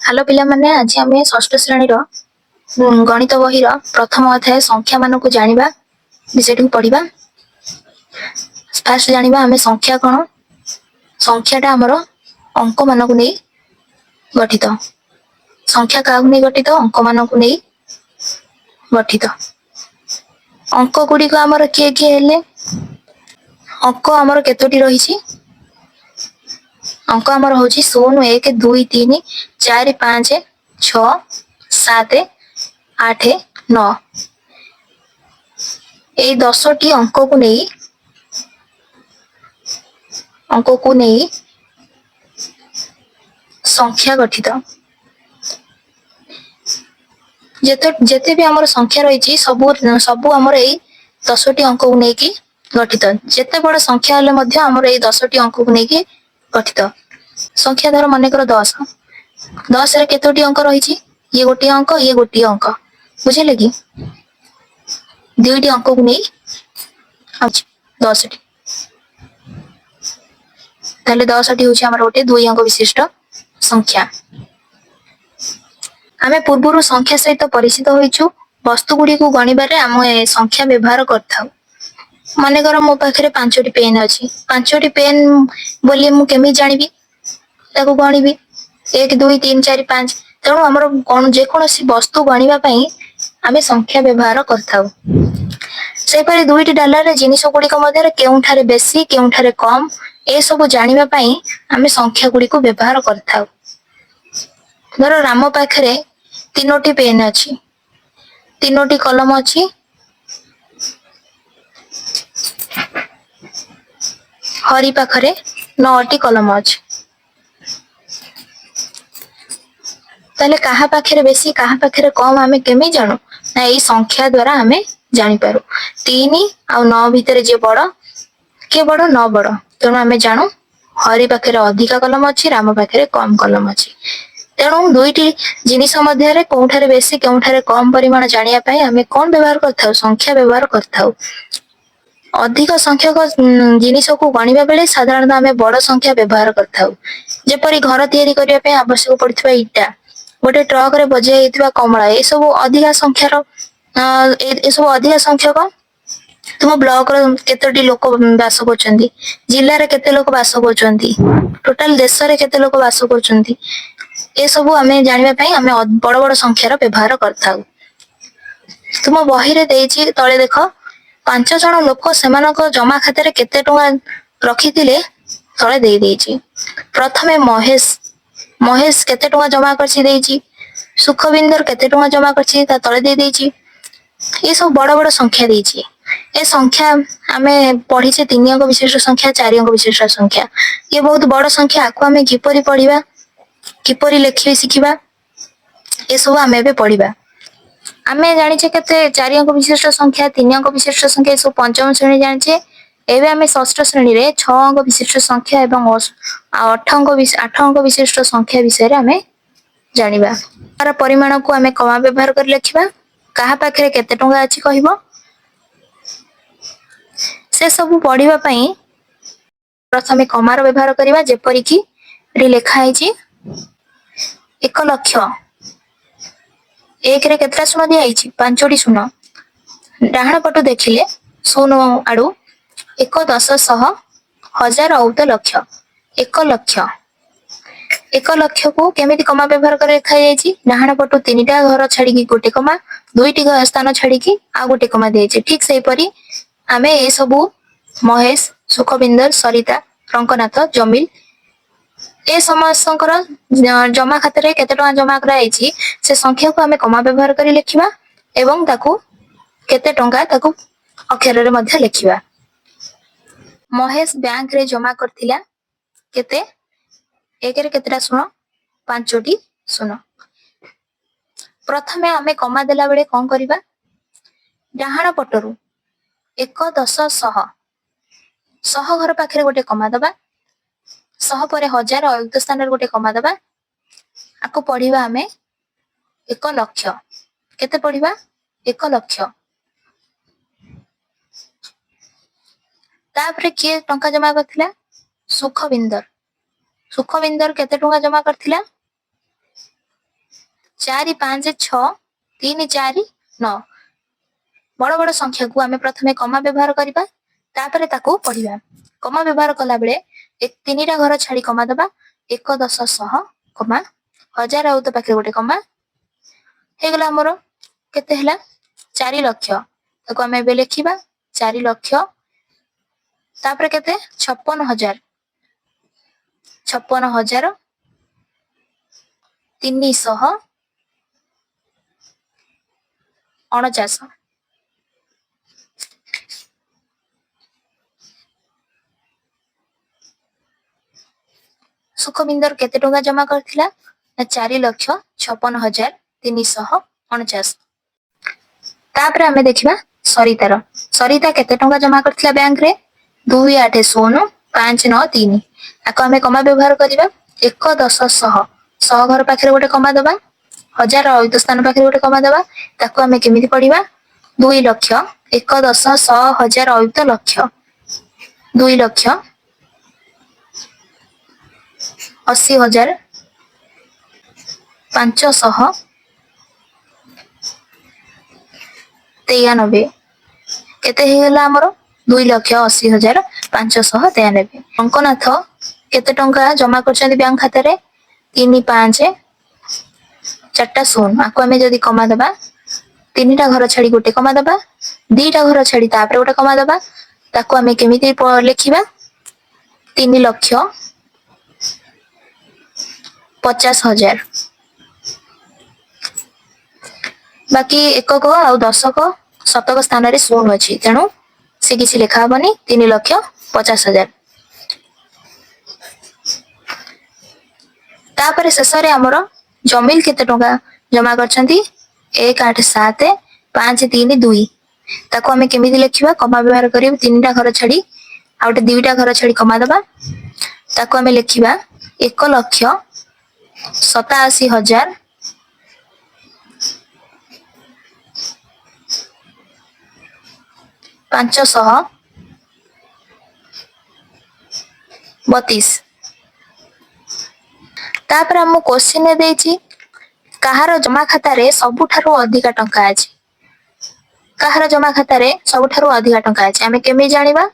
Hello पिला माने आज आम षष्ठ श्रेणी गणित बही प्रथम अध्याय संख्या मान को जाना विषय पढ़ा। फास्ट जाना आम संख्या कौन संख्याटा आमर अंक मान को नहीं गठित संख्या क्या नहीं गठित अंक मान को नहीं गठित अंक गुड़िक आमर किए किए हेले अंक आमर केतोटी रही अंक आमर हूँ 0 1 2 3 4 5 6 7 8 9 ये 10टी अंक को नहीं संख्या गठित जेते भी आमर संख्या रही सबू आमर यही 10टी अंक को लेकिन गठित जेते बड़ संख्या हेले मध्य आमर यही 10टी अंक को लेकिन गठित संख्या धर मनकर 10 रे केतोटी अंक रही ये गोटे अंक बुझे कि दुईटी अंक को नहीं 10टी ताले 10टी हूँ आमर गोटे 2 अंक विशिष्ट संख्या। आमे पूर्व संख्या सहित परिचित होइछु वस्तु गुडी को गणिबारे आम संख्या व्यवहार करथाउ मानेकर मो पाखरे 5टी पेन अछि 5टी पेन बोली मु केमी जानिबी ताको गणिबी 1 2 3 4 5 तेणु आमर कोन जे कोनसी वस्तु गणिबा पई आमे संख्या व्यवहार करथाउ से परे दुईटी डाला रे जिनिस गुडी को मध्य केउठारे बेसी केउठारे कम ए सब जानिबा पई आमे संख्या गुडी को व्यवहार करथाउ। धर राम पाखरे 3टी पेन अछि 3टी कलम अछि हरि पाखरे 9टी कलम अछि ताले कहा पाखरे बेसी कहा पाखरे कम आमे केमी जानो ना एई संख्या द्वारा आमे जानि पारू 3 आ 9 भितर जे बड़ के बड़ 9 बड़ तेणु आमे जानो हरि पाखरे अधिका कलम अछि राम पाखरे कम कलम अछि तेणु दुईटी जिनिस मध्य कोठारे बेसी केउठारे कम परिमाण जानिया पई आमे कोन व्यवहार करथाउ संख्या व्यवहार करथाउ। अधिक संख्यक जिनिस को गणिबा बेले साधारणतः आमे बड़ संख्या व्यवहार करथाउ जेपरि घर तयारी करिया पई आवश्यक पड़िथबा इटा गोटे ट्रक रे बजे हेतिबा कमला ए सब अधिक संख्यार ए सब अधिक संख्यक तुम ब्लॉक रे केतोटी लोक वास करछंती जिल्ला रे केते लोक वास करछंती टोटल देश रे केते लोक वास करछंती ए सब आमे जानिबा पई आमे बड़ बड़ संख्यार व्यवहार करथाउ। तुम बही रे देछि तळे देख 5 जण लोक सेमानक जमा खाते रे केते टका रखिथिले तळे देई देछि प्रथमे महेश केते टका जमा करछि देछि सुखविंदर केते टका जमा करछि ता तळे देई देछि ये सब बड़ बड़ संख्या देछि ए संख्या आमे पढिछे 3 अंक विशिष्ट संख्या 4 अंक विशिष्ट संख्या ये बहुत बड़ संख्या आको आमे किपरि पढिबा किपरि लेखि सिखिबा ए सब आमे बे पढिबा आमे जानिछे केते 4 अंक विशिष्ट संख्या 3 अंक विशिष्ट संख्या सब पंचम श्रेणी जानिछे एबे आमे षष्ठ श्रेणी रे 6 अंक विशिष्ट संख्या एवं 8 अंक विशिष्ट संख्या विषय रे आमे जानिबा तार परिमाण को आमे कमा व्यवहार कर लिखिबा कहा पाखरे केते टका अछि कहिबो से सब पढिबा पई प्रथमे कमार व्यवहार करिबा जेपरि कि रे लेखा आइछि 1 लाख 1 रे केतरा शून्य दिया आइछि 5टी शून्य डाहाण पटु देखिले शून्य आडू 1 10 100 1000 औत लक्ष 1 लाख 1 लाख को केमिति कमा व्यवहार कर लिखा जाइछि डाहाण पटु 3टा घर छाडी गोटे कमा 2टी स्थान छाडी आ गोटे कमा दिया ठीक से परी आमे ए सबु महेश सुखविंदर सरिता रंकनाथ जमिल ए समस्तकर जमा खाते रे केते टका जमा कराइछि से संख्या को आमे कमा व्यवहार करी लिखिबा एवं ताकू केते टका ताकू अक्षर रे मध्ये लिखिबा। महेश बैंक रे जमा करथिला केते 1 रे केतेटा सुनो 5टी सुनो प्रथमे आमे कमा देला बेले कोन करिबा डाहाण पटरु 1 10 100 घर पाखरे गोटे कमा दबा 100 परे 1000 अयुक्त स्थान रे गोटे कमा दबा आको पढिबा आमे 1 लाख केते पढिबा 1 लाख तापरे किए टंका जमा करथिला सुखविंदर केते टंका जमा करथिला 4 5 6 3 4 9 ବଡ଼ ବଡ଼ ସଂଖ୍ୟାକୁ ଆମେ ପ୍ରଥମେ କମା ବ୍ୟବହାର କରିବା ତାପରେ ତାକୁ ପଢିବା। କମା ବ୍ୟବହାର କଲା ବେଳେ ତିନିଟା ଘର ଛାଡି କମା ଦବା 1 10 100 କମା 1000 ଆଉ ତ ପାଖରେ ଗୋଟେ କମା ହେଇଗଲା ଆମର କେତେ ହେଲା 4 ଲକ୍ଷ। ତାକୁ ଆମେ ଏବେ ଲେଖିବା 4 ଲକ୍ଷ ତାପରେ କେତେ 56,000 56,349। ସୁଖବିନ୍ଦର କେତେ ଟଙ୍କା ଜମା କରିଥିଲା ନା 4,56,349। ତାପରେ ଆମେ ଦେଖିବା ସରିତାର। ସରିତା କେତେ ଟଙ୍କା ଜମା କରିଥିଲା ବ୍ୟାଙ୍କରେ 280593। ତାକୁ ଆମେ କମା ବ୍ୟବହାର କରିବା 1 10 100 ଘର ପାଖରେ ଗୋଟେ କମା ଦବା 1000 ଅୟୁତ ସ୍ଥାନ ପାଖରେ ଗୋଟେ କମା ଦବା। ତାକୁ ଆମେ କେମିତି ପଢିବା 2 ଲକ୍ଷ 1 10 100 1000 ଅୟୁତ ଲକ୍ଷ 2 ଲକ୍ଷ 80,593। କେତେ ହେଇଗଲା ଆମର 2,80,593। ଅଙ୍କନାଥ କେତେ ଟଙ୍କା ଜମା କରିଛନ୍ତି ବ୍ୟାଙ୍କ ଖାତାରେ 3 5 4ଟା 0। ଆକୁ ଆମେ ଯଦି କମା ଦବା ତିନିଟା ଘର ଛାଡି ଗୋଟେ କମା ଦବା ଦିଟା ଘର ଛାଡି ତାପରେ ଗୋଟେ କମା ଦବା। ତାକୁ ଆମେ କେମିତି ଲେଖିବା 3,50,000। ବାକି ଏକକ ଆଉ ଦଶକ ଶତକ ସ୍ଥାନରେ 0 ଅଛି ତେଣୁ ସେ କିଛି ଲେଖା ହବନି 3,50,000। ତାପରେ ଶେଷରେ ଆମର ଜମିଲ କେତେ ଟଙ୍କା ଜମା କରିଛନ୍ତି 1 8 7 5 3 2। ତାକୁ ଆମେ କେମିତି ଲେଖିବା କମା ବ୍ୟବହାର କରିବୁ ତିନିଟା ଘର ଛାଡି ଆଉ ଗୋଟେ ଦିଟା ଘର ଛାଡି କମା ଦବା। ତାକୁ ଆମେ ଲେଖିବା 1,87,532। ତାପରେ ଆମକୁ କୋଶ୍ଚିନ୍ ଦେଇଛି କାହାର ଜମା ଖାତାରେ ସବୁଠାରୁ ଅଧିକା ଟଙ୍କା ଅଛି। କାହାର ଜମା ଖାତାରେ ସବୁଠାରୁ ଅଧିକା ଟଙ୍କା ଅଛି ଆମେ କେମିତି ଜାଣିବା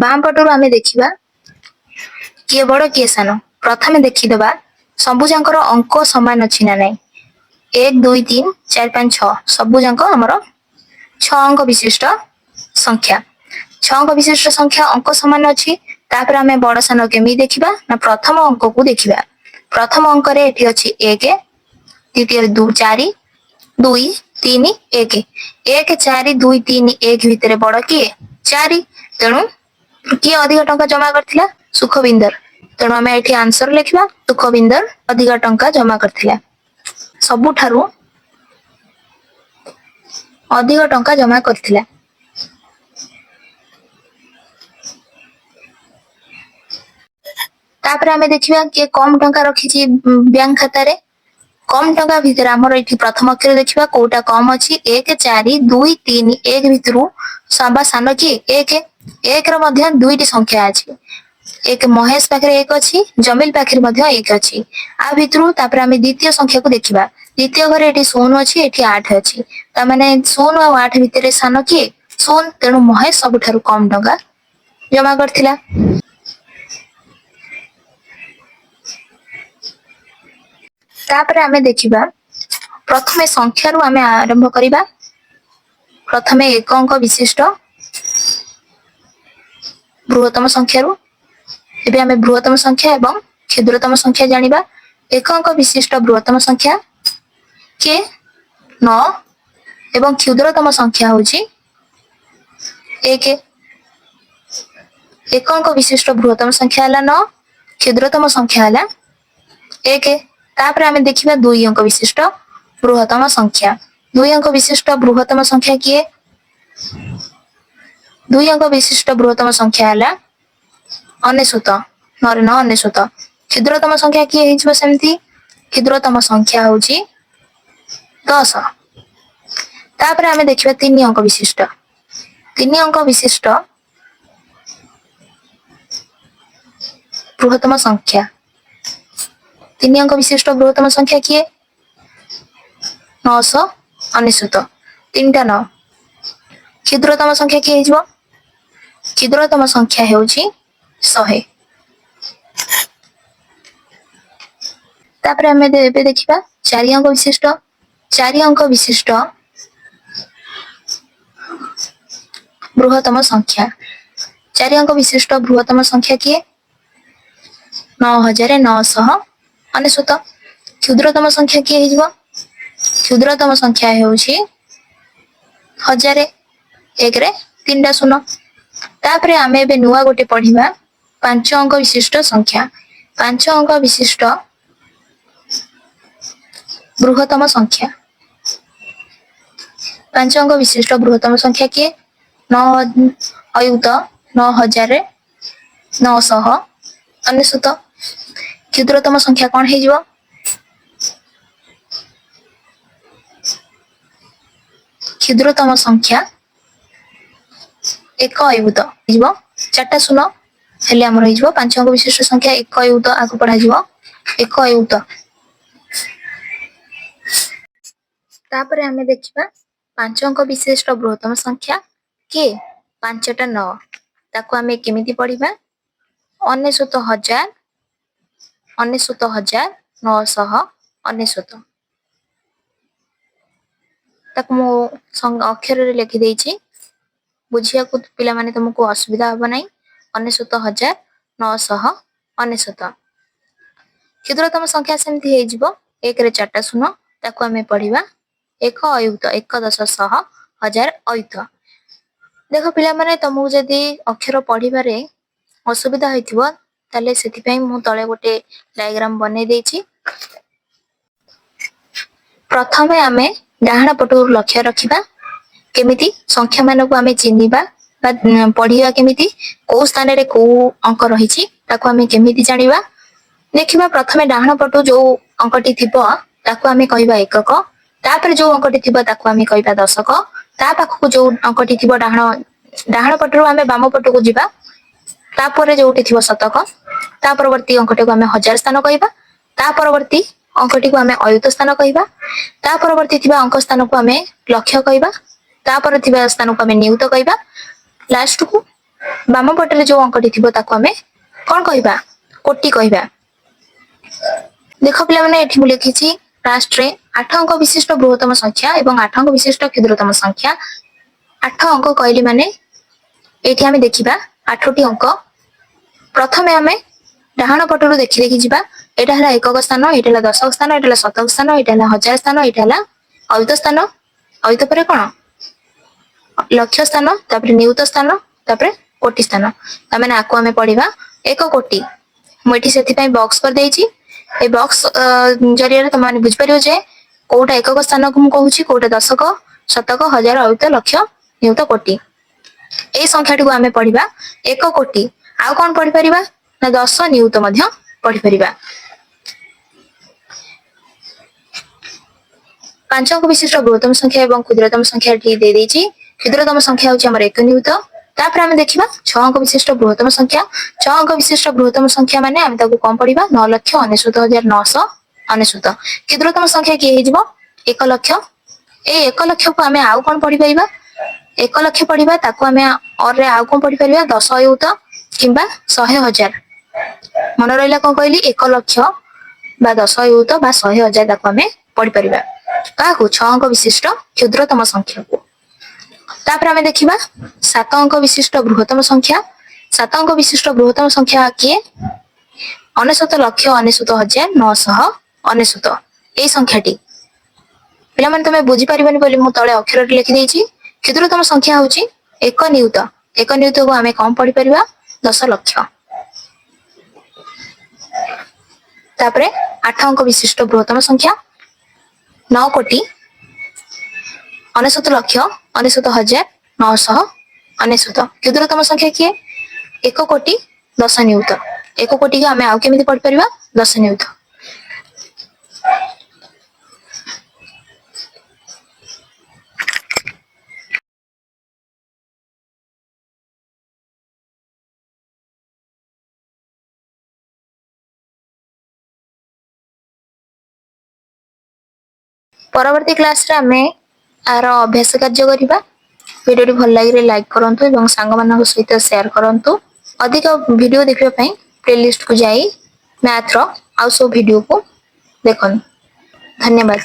ବାମ ପଟରୁ ଆମେ ଦେଖିବା କିଏ ବଡ କିଏ ସାନ। ପ୍ରଥମେ ଦେଖିଦବା ସବୁ ଯାଙ୍କର ଅଙ୍କ ସମାନ ଅଛି ନା ନାଇଁ 1 2 3 4 5 6 ସବୁ ଯାକ ଆମର 6 ଅଙ୍କ ବିଶିଷ୍ଟ ସଂଖ୍ୟା 6 ଅଙ୍କ ବିଶିଷ୍ଟ ସଂଖ୍ୟା ଅଙ୍କ ସମାନ ଅଛି। ତାପରେ ଆମେ ବଡ ସାନ କେମିତି ଦେଖିବା ନା ପ୍ରଥମ ଅଙ୍କକୁ ଦେଖିବା। ପ୍ରଥମ ଅଙ୍କରେ ଏଠି ଅଛି 1 ଦ୍ୱିତୀୟରେ 4 2 3 1 1 4 2 3 1 ଭିତରେ ବଡ କିଏ 4। ତେଣୁ କିଏ ଅଧିକ ଟଙ୍କା ଜମା କରିଥିଲା ସୁଖବିନ୍ଦର। ତେଣୁ ଆମେ ଏଠି ଆନ୍ସର ଲେଖିବା ସୁଖବିନ୍ଦର ଅଧିକ ଟଙ୍କା ଜମା କରିଥିଲା। ସବୁଠାରୁ ଅଧିକ ଟଙ୍କା ଜମା କରିଥିଲା। ତାପରେ ଆମେ ଦେଖିବା କିଏ କମ ଟଙ୍କା ରଖିଛି ବ୍ୟାଙ୍କ ଖାତାରେ। କମ ଟଙ୍କା ଭିତରେ ଆମର ଏଠି ପ୍ରଥମ ଅକ୍ଷର ଦେଖିବା କୋଉଟା କମ ଅଛି 1 4 2 3 1 ଭିତରୁ ସବା ସାନ କିଏ 1। 1 ର ମଧ୍ୟ ଦୁଇଟି ସଂଖ୍ୟା ଅଛି 1 ମହେଶ ପାଖରେ 1 ଅଛି ଜମିଲ ପାଖରେ ମଧ୍ୟ 1 ଅଛି। ଆ ଭିତରୁ ତାପରେ ଆମେ ଦ୍ୱିତୀୟ ସଂଖ୍ୟାକୁ ଦେଖିବା। ଦ୍ୱିତୀୟ ଘରେ ଏଠି 0 ଅଛି ଏଠି 8 ଅଛି ତାମାନେ 0 ଆଉ 8 ଭିତରେ ସାନ କିଏ 0। ତେଣୁ ମହେଶ ସବୁଠାରୁ କମ ଟଙ୍କା ଜମା କରିଥିଲା। ତାପରେ ଆମେ ଦେଖିବା ପ୍ରଥମେ ସଂଖ୍ୟାରୁ ଆମେ ଆରମ୍ଭ କରିବା। ପ୍ରଥମେ 1 ଅଙ୍କ ବିଶିଷ୍ଟ ବୃହତ୍ତମ ସଂଖ୍ୟାରୁ ଏବେ ଆମେ ବୃହତ୍ତମ ସଂଖ୍ୟା ଏବଂ କ୍ଷୁଦ୍ରତମ ସଂଖ୍ୟା ଜାଣିବା। 1 ଅଙ୍କ ବିଶିଷ୍ଟ ବୃହତ୍ତମ ସଂଖ୍ୟା କିଏ 9 ଏବଂ କ୍ଷୁଦ୍ରତମ ସଂଖ୍ୟା ହଉଛି 1। 1 ଅଙ୍କ ବିଶିଷ୍ଟ ବୃହତ୍ତମ ସଂଖ୍ୟା ହେଲା 9 କ୍ଷୁଦ୍ରତମ ସଂଖ୍ୟା ହେଲା 1। ତାପରେ ଆମେ ଦେଖିବା 2 ଅଙ୍କ ବିଶିଷ୍ଟ ବୃହତ୍ତମ ସଂଖ୍ୟା। 2 ଅଙ୍କ ବିଶିଷ୍ଟ ବୃହତ୍ତମ ସଂଖ୍ୟା କିଏ 2 ଅଙ୍କ ବିଶିଷ୍ଟ ବୃହତ୍ତମ ସଂଖ୍ୟା ହେଲା 99 99। କ୍ଷୁଦ୍ରତମ ସଂଖ୍ୟା କିଏ ହେଇଯିବ ସେମିତି କ୍ଷୁଦ୍ରତମ ସଂଖ୍ୟା ହଉଛି 10। ତାପରେ ଆମେ ଦେଖିବା 3 ଅଙ୍କ ବିଶିଷ୍ଟ 3 ଅଙ୍କ ବିଶିଷ୍ଟ ବୃହତ୍ତମ ସଂଖ୍ୟା 3 ଅଙ୍କ ବିଶିଷ୍ଟ ବୃହତ୍ତମ ସଂଖ୍ୟା କିଏ 999 ତିନିଟା 9 क्षुद्रतम संख्या किए हो क्षुद्रतम संख्या ହେଉଛି 100 तापर आमे ଏବେ ଦେଖିବା 4 अंक विशिष्ट 4 अंक विशिष्ट बृहत्तम संख्या 4 अंक विशिष्ट बृहत्तम संख्या किए 9999 क्षुद्रतम संख्या किए हो क्षुद्रतम संख्या ହେଉଛି 1000 एक रे 3टा शून्य तापरे आमे ଏବେ नुआ गोटे पढ़िबा 5 अंक विशिष्ट संख्या 5 अंक विशिष्ट बृहत्तम संख्या 5 अंक विशिष्ट बृहत्तम संख्या किए 9 अयुत 9999 क्षुद्रतम संख्या कौन है क्षुद्रतम संख्या एक अयुत चार्टा शून्य हेले आमर हो 5 अंक विशिष्ट संख्या एक अयुत आगे पढ़ा एक अयुत तापरे आमे देखिबा 5 अंक विशिष्ट बृहत्तम संख्या के 5टा 9 ताको आमे केमिति पढ़िबा 99,999 ताको मो अक्षर रे लिखि देछि बुझिया को पिला माने तुमको असुविधा हो नाही 99,999 क्षुद्रतम संख्या सेमति हे जिवो 1 रे 4टा शून्य ताको आमे पढ़िबा एक अयुत 1,10,1000 अयुत देखो पिला माने तुमको जदी अक्षर पढ़िबारे असुविधा होइथिबो ताले सेति पई मु तळे गोटे डायग्राम बनै देछि प्रथमे आमे डाहाण पटु लक्ष्य रखिबा केमिति संख्या मानको आमे चिन्हिबा बा पढ़िया केमिति को स्थान रे को अंक रहिछि ताको आमे केमिति जानिबा देखिबा प्रथमे डाहाण पटु जो अंकटी थिबो ताको आमे कहिबा एकक तापर जो अंकटी थिबो ताको आमे कहिबा दशक ता पाखकु जो अंकटी थिबो डाहाण पटु आमे बाम पटुकु जिबा तापर जोटी थिबो शतक ता परवर्ती अंकटी को आमे हजार स्थान कहिबा ता परवर्ती अंकटी को आमे अयुत स्थान कहिबा ता परवर्ती थिबा अंक स्थान को आमे लक्ष्य कहिबा ता पर थिबा स्थान को आमे नियुत कहिबा लास्ट को बाम पटरे जो अंकटी थिबो ताको आमे कोन कहिबा कोटि कहिबा देखो पिला माने एठी मु लिखिछि लास्ट रे 8 अंक विशिष्ट बृहत्तम संख्या एवं 8 अंक विशिष्ट क्षुद्रतम संख्या 8 अंक कहली माने एठी आमे देखिबा 8टी अंक प्रथमे आमे डाहाण पटरु देखि देखि जिबा एटा हला एकक स्थान एटा हला दशक स्थान एटा हला शतक स्थान एटा हला हजार स्थान एटा हला अयुत स्थान अयुत परे कोन लक्ष्य स्थान तापर नियुत स्थान तापर कोटि स्थान तामेने आको आमे पढिबा 1 कोटि मु एठी सेति पई बॉक्स कर देछि ए बॉक्स जरिया तुम माने बुझ परियो जे कोटा एकक स्थान को मु कहूछि कोटा दशक शतक हजार अयुत लक्ष्य नियुत कोटि ए संख्याटी को आमे पढिबा 1 कोटि आ कोन पढि परिबा ना 10 नियुत मध्य पढि परिबा 5 अंक विशिष्ट बृहत्तम संख्या एवं क्षुद्रतम संख्या टी दे देछि क्षुद्रतम संख्या होछि हमर 1 नियुत तापर आमे देखिबा 6 अंक विशिष्ट बृहत्तम संख्या 6 अंक विशिष्ट बृहत्तम संख्या माने आमे ताको कोन पढिबा 9,99,999 क्षुद्रतम संख्या की हे जिवो 1 लक्ष ए 1 लक्ष को आमे आउ कोन पढि परिबा 1 लक्ष पढिबा ताको आमे और रे आउ कोन पढि परिबा 10 अयुत किंबा 100,000 मन रहिला कोन कहली 1 लक्ष बा 10 अयुत बा 100,000 ताको आमे पढि परिबा काको 6 अंक विशिष्ट क्षुद्रतम संख्या को तापर आमे देखिबा 7 अंक विशिष्ट बृहत्तम संख्या 7 अंक विशिष्ट बृहत्तम संख्या किए 99,999 ए संख्याटी पिला माने तमे बुझी परिबनी बोली मु तळे अक्षर लिखि देछि क्षुद्रतम संख्या होछि 1 नियुत 1 नियुत को आमे कम पढि परिबा 10 लक्ष तापरे 8 अंक विशिष्ट बृहत्तम संख्या 9 कोटि 99,99,999 क्षुद्रतम संख्या किए 1 कोटि 10 नियुत 1 कोटि के आमे आउ केमिति पढि परिबा 10 नियुत परवर्ती क्लास रे आमे आर अभ्यास कार्य करिबा। वीडियो भल लगे लाइक करंतु एवं सांग ମାନଙ୍କ सहित शेयर करंतु। अधिक वीडियो देखिबा पई प्लेलिस्ट को जाई मैथ रो आउ सब वीडियो को देखन। धन्यवाद।